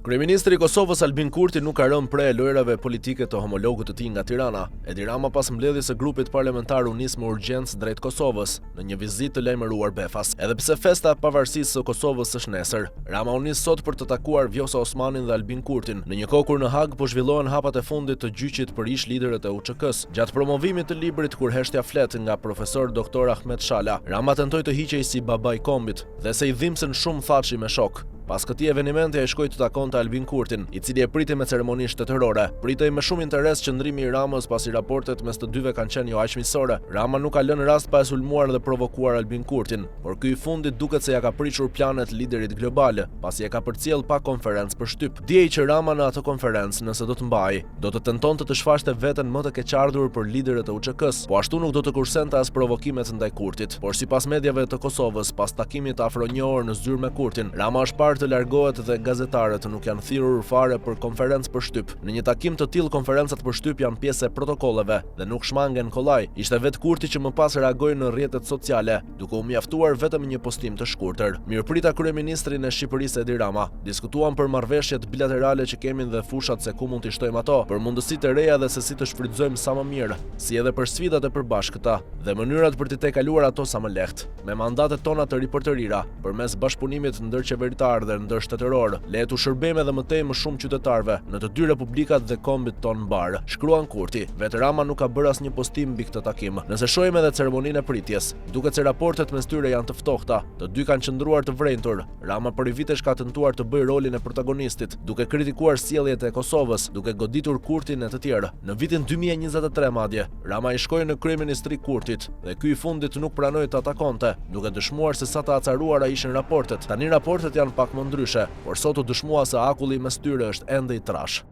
Kryeministri i Kosovës Albin Kurti nuk ka rënë pre lojrave politike të homologët të tij nga Tirana. Edi Rama pas mbledhjes së grupit parlamentar u nis me urgjencë drejt Kosovës në një vizitë të lajmëruar befas. Edhe pse festa e pavarësisë së Kosovës është nesër, Rama u nis sot për të takuar Vjosa Osmanin dhe Albin Kurtin, në një kohë kur në Hag po zhvillohen hapat e fundit të gjyqit për ish liderët e UÇK-s. Gjatë promovimit të librit Kur heshtja flet nga profesor doktor Ahmet Shala, Rama tentoi të hiqej si baba i kombit dhe se i dhimbsen shumë thaçi me shok. Pas këtij eventi ai shkoi të takonte Albin Kurtin, i cili e priti me ceremoni shtetërore. Pritej me shumë interes qëndrimi i Ramës pasi raportet mes të dyve kanë qenë jo aq miqësore. Rama nuk ka lënë rast pa e sulmuar dhe provokuar Albin Kurtin, por ky i fundit duket se ja ka pritur planet liderit global, pasi e ka përcjell pa konferencë për shtyp. Diej që Rama në atë konferencë, nëse do të mbajë, do të tentonte të shfaqte veten më të keqardhur për liderët e UÇK-s, po ashtu nuk do të kursente as provokimet ndaj Kurtit. Por sipas mediave të Kosovës, pas takimit afro një orë në zyrë me Kurtin, Rama është parë të largohet dhe gazetarët nuk janë thirrur fare për konferencë për shtyp. Në një takim të tillë konferencat për shtyp janë pjesë e protokolleve dhe nuk shmangen kollaj. Ishte vetë Kurti që më pas reagoi në rrjetet sociale, duke u mjaftuar vetëm një postim të shkurtër. Mirëprita kryeministrin e Shqipërisë Edi Rama. Diskutuan për marrëveshjet bilaterale që kemi dhe fushat se ku mund t'i shtojmë ato, për mundësitë e reja dhe se si të shfrytëzojmë sa më mirë, si edhe për sfidat e përbashkëta dhe mënyrat për t'i tejkaluar ato sa më lehtë. Me mandatet tona të riporterira, përmes bashkëpunimit ndërqeveritar dhe ndërshtetëror, le të shërbejmë edhe më tej më shumë qytetarëve në të dy republikat dhe kombit ton mbar, shkruan Kurti. Vetë Rama nuk ka bërë asnjë postim mbi këtë takim. Nëse shohim edhe ceremoninë e pritjes, duket se raportet mes tyre janë të ftohta. Të dy kanë qëndruar të vrentur. Rama për vitesh ka tentuar të bëjë rolin e protagonistit, duke kritikuar sjelljet e Kosovës, duke goditur Kurtin e të tjerë. Në vitin 2023 madje, Rama i shkoi në kryeministri Kurtit dhe ky i fundit nuk pranoi të atakonte, duke dëshmuar se sa të acaruara ishin raportet. Tani raportet janë pak më ndryshe, por sot u dëshmua se akulli mes tyre është ende i trash.